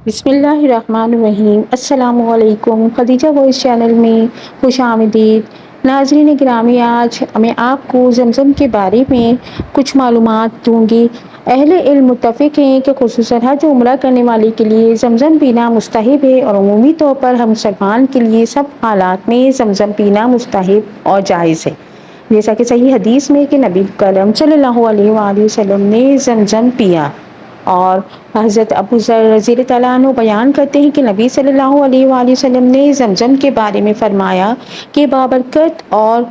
بسم اللہ الرحمن الرحیم۔ السلام علیکم، خدیجہ وائس چینل میں خوش آمدید۔ ناظرین گرامی، آج میں آپ کو زمزم کے بارے میں کچھ معلومات دوں گی۔ اہل علم متفق ہیں کہ خصوصاً حج عمرہ کرنے والے کے لیے زمزم پینا مستحب ہے، اور عمومی طور پر ہم مسلمان کے لیے سب حالات میں زمزم پینا مستحب اور جائز ہے، جیسا کہ صحیح حدیث میں کہ نبی کرم صلی اللہ علیہ وآلہ وسلم نے زمزم پیا۔ اور حضرت ابو ذر رضی اللہ تعالیٰ عنہ بیان کرتے ہیں کہ نبی صلی اللہ علیہ وآلہ وسلم نے زمزم کے بارے میں فرمایا کہ بابرکت اور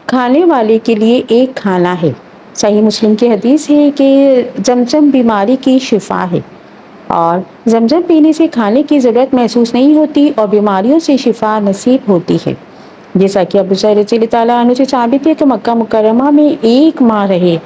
کھانے والے کے لیے ایک کھانا ہے۔ صحیح مسلم کی حدیث ہے کہ زمزم بیماری کی شفا ہے، اور زمزم پینے سے کھانے کی ضرورت محسوس نہیں ہوتی اور بیماریوں سے شفا نصیب ہوتی ہے۔ جیسا کہ ابو ذر رضی اللہ تعالیٰ عنہ سے ثابت ہے کہ مکہ مکرمہ میں 1 ماہ رہے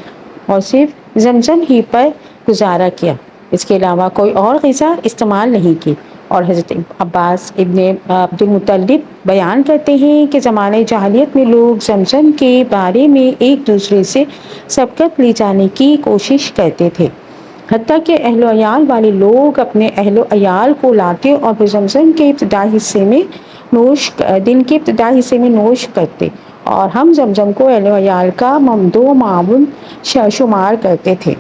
اور صرف زمزم ہی پر گزارا کیا، اس کے علاوہ کوئی اور غذا استعمال نہیں کی۔ اور حضرت عباس ابن عبد المطلب بیان کرتے ہیں کہ زمانہ جاہلیت میں لوگ زمزم کے بارے میں ایک دوسرے سے سبقت لے جانے کی کوشش کرتے تھے، حتیٰ کہ اہل و عیال والے لوگ اپنے اہل و عیال کو لاتے اور زمزم کے دن کے ابتدائی حصے میں نوش کرتے، اور ہم زمزم کو اہل و عیال کا ممدوح معاون شمار کرتے تھے۔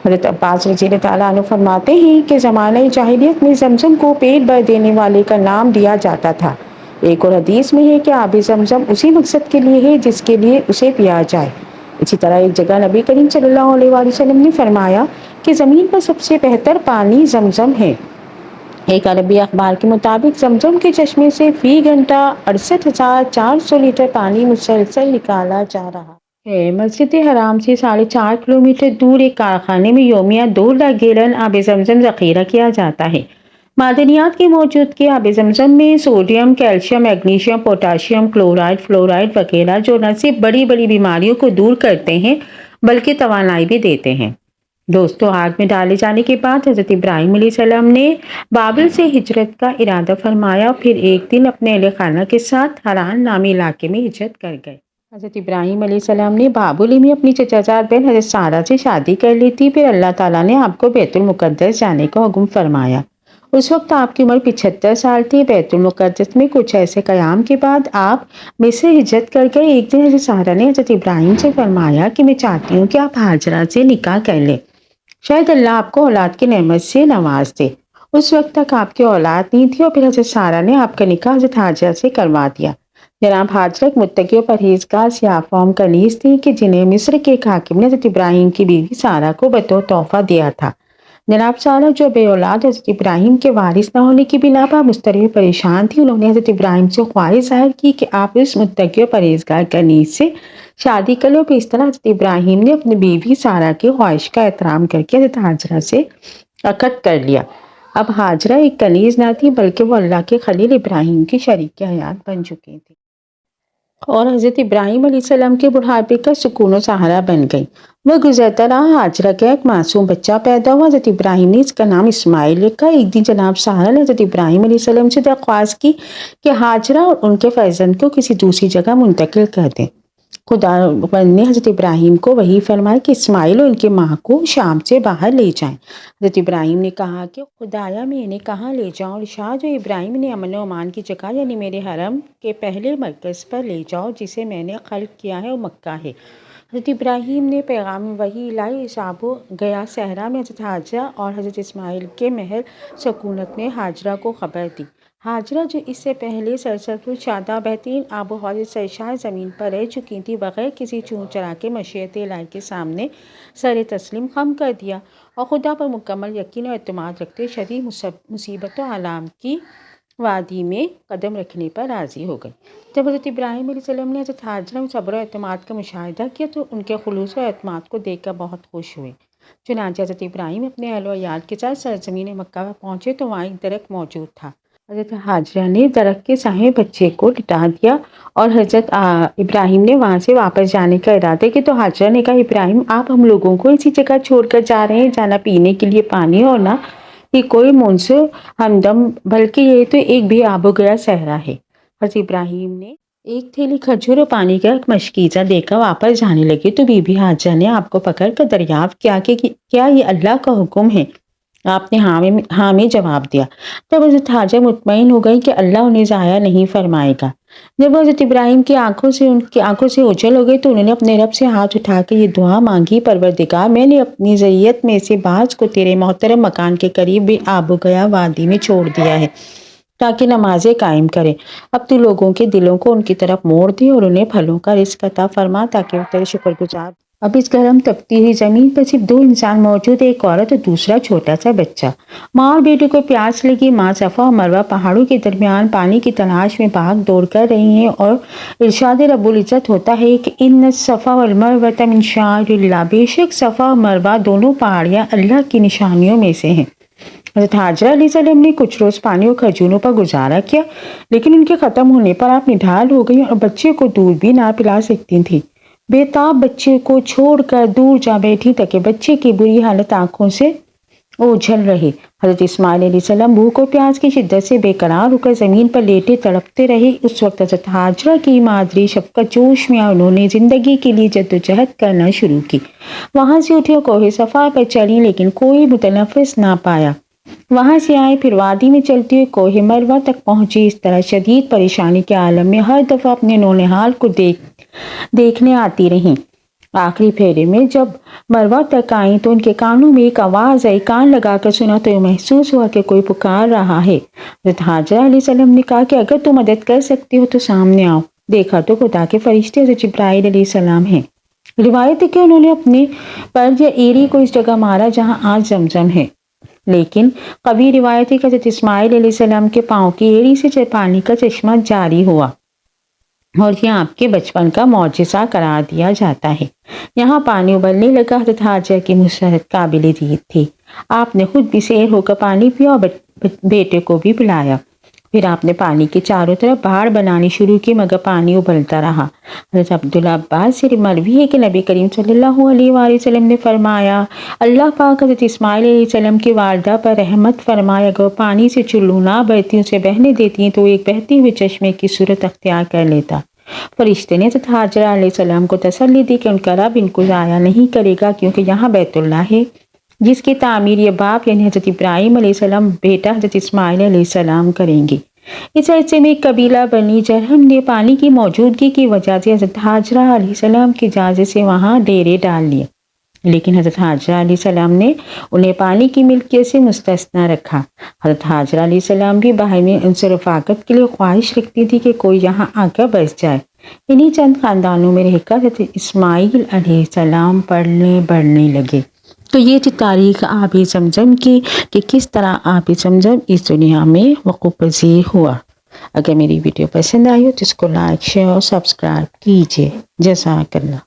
حضرت عباس رضی اللہ تعالیٰ عنہ فرماتے ہیں کہ زمانہ جاہلیت میں زمزم کو پیٹ بھر دینے والے کا نام دیا جاتا تھا۔ ایک اور حدیث میں ہے کہ آب زمزم اسی مقصد کے لیے ہے جس کے لیے اسے پیا جائے۔ اسی طرح ایک جگہ نبی کریم صلی اللہ علیہ وآلہ وسلم نے فرمایا کہ زمین پر سب سے بہتر پانی زمزم ہے۔ ایک عربی اخبار کے مطابق زمزم کے چشمے سے فی گھنٹہ 68,400 لیٹر پانی مسلسل نکالا جا رہا ہے۔ مسجد حرام سے 4.5 کلومیٹر دور ایک کارخانے میں یومیہ 2 لاکھ گیلن آب زمزم ذخیرہ کیا جاتا ہے۔ معدنیات کی موجودگی آب زمزم میں sodium, calcium, magnesium, potassium, chloride, fluoride وغیرہ جو نہ صرف بڑی بڑی بیماریوں کو دور کرتے ہیں بلکہ توانائی بھی دیتے ہیں۔ دوستو، آگ میں ڈالے جانے کے بعد حضرت ابراہیم علیہ السلام نے بابل سے ہجرت کا ارادہ فرمایا، پھر ایک دن اپنے اہل خانہ کے ساتھ حران نامی علاقے میں ہجرت کر گئے۔ حضرت ابراہیم علیہ السلام نے بابل میں اپنی چچا زاد بہن حضرت سارہ سے شادی کر لی تھی۔ پھر اللہ تعالیٰ نے آپ کو بیت المقدس جانے کا حکم فرمایا۔ اس وقت آپ کی عمر 75 سال تھی۔ بیت المقدس میں کچھ ایسے قیام کے بعد آپ مصر ہجرت کر گئے۔ ایک دن حضرت سارہ نے حضرت ابراہیم سے فرمایا کہ میں چاہتی ہوں کہ آپ ہاجرہ سے نکاح کر لیں، شاید اللہ آپ کو اولاد کی نعمت سے نواز دے۔ اس وقت تک آپ کی اولاد نہیں تھی، اور پھر حضرت سارہ نے آپ کا نکاح حضرت ہاجرہ سے کروا دیا۔ جناب ہاجرہ ایک متقی و پرہیزگار سیاہ فام کنیز تھی کہ جنہیں مصر کے ایک حاکم نے حضرت ابراہیم کی بیوی سارہ کو بطور تحفہ دیا تھا۔ جناب سارہ جو بے اولاد حضرت ابراہیم کے وارث نہ ہونے کی بنا پر مضطرب پریشان تھی، انہوں نے حضرت ابراہیم سے خواہش ظاہر کی کہ آپ اس متقی و پرہیزگار کنیز سے شادی کر لو۔ اس طرح حضرت ابراہیم نے اپنی بیوی سارہ کی خواہش کا احترام کر کے حضرت ہاجرہ سے عقد کر لیا۔ اب ہاجرہ ایک کنیز نہ تھی بلکہ وہ اللہ کے خلیل ابراہیم کی شریک حیات بن چکی تھی، اور حضرت ابراہیم علیہ السلام کے بڑھاپے کا سکون و سہارا بن گئی۔ وہ گزرتا رہا، ہاجرہ کا ایک معصوم بچہ پیدا ہوا۔ حضرت ابراہیم نے اس کا نام اسماعیل رکھا۔ ایک دن جناب سارہ نے حضرت ابراہیم علیہ السلام سے درخواست کی کہ ہاجرہ اور ان کے فرزند کو کسی دوسری جگہ منتقل کر دیں۔ خداوند نے حضرت ابراہیم کو وحی فرمایا کہ اسماعیل اور ان کی ماں کو شام سے باہر لے جائیں۔ حضرت ابراہیم نے کہا کہ خدایا میں انہیں کہاں لے جاؤں؟ ارشاد ہوئے ابراہیم نے امن و امان کی جگہ یعنی میرے حرم کے پہلے مرکز پر لے جاؤ جسے میں نے خلق کیا ہے، وہ مکہ ہے۔ حضرت ابراہیم نے پیغام وحی لائی، صاحب گیا صحرا میں حضرت ہاجرہ اور حضرت اسماعیل کے محل سکونت نے ہاجرہ کو خبر دی۔ ہاجرہ جو اس سے پہلے سرسبز شادہ بہترین آب و ہوا سے سرشار زمین پر رہ چکی تھی، بغیر کسی چون چرا کے مشیت الہی کے سامنے سر تسلیم خم کر دیا، اور خدا پر مکمل یقین اور اعتماد رکھتے شدید مصیبت و آلام کی وادی میں قدم رکھنے پر راضی ہو گئی۔ جب حضرت ابراہیم علیہ السلام نے حضرت ہاجرہ میں صبر و اعتماد کا مشاہدہ کیا تو ان کے خلوص و اعتماد کو دیکھ کر بہت خوش ہوئے۔ چنانچہ حضرت ابراہیم اپنے اہل و عیال کے ساتھ سرزمین مکہ پر پہنچے تو وہاں ایک درخت موجود تھا۔ حضرت ہاجرہ نے درخت کے سائے میں بچے کو لٹا دیا، اور حضرت ابراہیم نے وہاں سے واپس جانے کا ارادہ کیا تو ہاجرہ نے کہا، ابراہیم آپ ہم لوگوں کو اسی جگہ چھوڑ کر جا رہے ہیں جہاں نہ پینے کے لیے پانی اور نہ ہی کوئی منصف ہمدم، بلکہ یہ تو ایک بے آب و گیا صحرا ہے۔ حضرت ابراہیم نے ایک تھیلی کھجور اور پانی کا ایک مشکیزہ دے کر واپس جانے لگے تو بی بی ہاجرہ نے آپ کو پکڑ کر دریافت کیا کہ کیا یہ اللہ کا حکم ہے؟ آپ نے حامی جواب دیا۔ تب حضرت حاجرہ مطمئن ہو گئی کہ اللہ انہیں ضائع نہیں فرمائے گا۔ جب حضرت ابراہیم کی ان کی آنکھوں سے اوجھل ہو گئی تو انہوں نے اپنے رب سے ہاتھ اٹھا کے یہ دعا مانگی، پروردگار میں نے اپنی ذریت میں سے بعض کو تیرے محترم مکان کے قریب آب گیا وادی میں چھوڑ دیا ہے تاکہ نمازیں قائم کریں۔ اب تو لوگوں کے دلوں کو ان کی طرف موڑ دے اور انہیں پھلوں کا رزق عطا فرما تاکہ وہ تیرے شکر گزار۔ اب اس گرم تپتی ہوئی زمین پر صرف دو انسان موجود، ایک عورت اور دوسرا چھوٹا سا بچہ۔ ماں اور بیٹے کو پیاس لگی۔ ماں صفا اور مروہ پہاڑوں کے درمیان پانی کی تلاش میں بھاگ دوڑ کر رہی ہیں اور ارشاد رب العزت ہوتا ہے کہ ان الصفا والمروہ من شعائر اللہ، بے شک صفا اور مروہ دونوں پہاڑیاں اللہ کی نشانیوں میں سے ہیں۔ حضرت حاجرہ علیہ السلام نے کچھ روز پانی اور کھجوروں پر گزارا کیا، لیکن ان کے ختم ہونے پر آپ نڈھال ہو گئی اور بچے کو دودھ بھی نہ پلا سکتی تھی۔ بے تاب بچے کو چھوڑ کر دور جا بیٹھی تاکہ بچے کی بری حالت آنکھوں سے اوجھل رہے۔ حضرت اسماعیل علیہ السلام بھوک اور پیاس کی شدت سے بے قرار ہو کر زمین پر لیٹے تڑپتے رہے۔ اس وقت حضرت حاجرہ کی مادری شفقت جوش میں آئی، انہوں نے زندگی کے لیے جدوجہد کرنا شروع کی۔ وہاں سے اٹھے اور کوہ صفا پر چڑھی لیکن کوئی متنفس نہ پایا۔ وہاں سے آئے، پھر وادی میں چلتے ہوئے کوہ مروہ تک پہنچی۔ اس طرح شدید پریشانی کے عالم میں ہر دفعہ اپنے نونہال کو دیکھنے آتی رہیں۔ آخری پھیرے میں جب مروہ تک آئیں تو ان کے کانوں میں ایک آواز آئی۔ کان لگا کر سنا تو یہ محسوس ہوا کہ کوئی پکار رہا ہے۔ حضرت حاجرہ علیہ السلام نے کہا کہ اگر تم مدد کر سکتے ہو تو سامنے آؤ۔ دیکھا تو خدا کے فرشتے حضرت جبرائیل علیہ السلام ہیں۔ روایت ہے کہ انہوں نے اپنے پر یا ایری کو اس جگہ مارا جہاں آج زمزم ہے، لیکن قوی روایت ہے کہ حضرت اسماعیل علیہ السلام کے پاؤں کی ایڑی سے پانی کا چشمہ جاری ہوا اور یہ آپ کے بچپن کا معجزہ قرار دیا جاتا ہے۔ یہاں پانی ابلنے لگا۔ حضرت حاجرہ کی مسرت قابل دید تھی۔ آپ نے خود بھی سیر ہو کر پانی پیا اور بیٹے کو بھی پلایا۔ پھر آپ نے پانی کے چاروں طرف بہاڑ بنانی شروع کی مگر پانی ابلتا رہا۔ حضرت عبداللہ عباس سے مروی ہے کہ نبی کریم صلی اللہ علیہ وآلہ وسلم نے فرمایا، اللہ پاک حضرت اسماعیل علیہ السلام کی والدہ پر رحمت فرمائے، اگر وہ پانی سے چلو نہ بہتی اسے بہنے دیتی تو ایک بہتے ہوئے چشمے کی صورت اختیار کر لیتا۔ فرشتے نے حضرت حاجرہ علیہ السلام کو تسلی دی کہ ان کا رب ان کو ضائع نہیں کرے گا، کیونکہ یہاں بیت اللہ ہے جس کی تعمیر یہ باپ یعنی حضرت ابراہیم علیہ السلام بیٹا حضرت اسماعیل علیہ السلام کریں گے۔ اس عرصے میں ایک قبیلہ بنی جرہم نے پانی کی موجودگی کی وجہ سے حضرت حاجرہ علیہ السلام کی اجازت سے وہاں ڈیرے ڈال لیے، لیکن حضرت حاجرہ علیہ السلام نے انہیں پانی کی ملکیت سے مستثنی رکھا۔ حضرت حاجرہ علیہ السلام بھی باہمی انس و رفاقت کے لیے خواہش رکھتی تھی کہ کوئی یہاں آ کر بس جائے۔ انہی چند خاندانوں میں رہ کر حضرت اسماعیل علیہ السلام بڑھنے لگے۔ تو یہ تھی تاریخ آب زمزم کی کہ کس طرح آب زمزم اس دنیا میں وقوع پذیر ہوا۔ اگر میری ویڈیو پسند آئی ہو تو اس کو لائک، شیئر اور سبسکرائب کیجیے۔ جزاک اللہ۔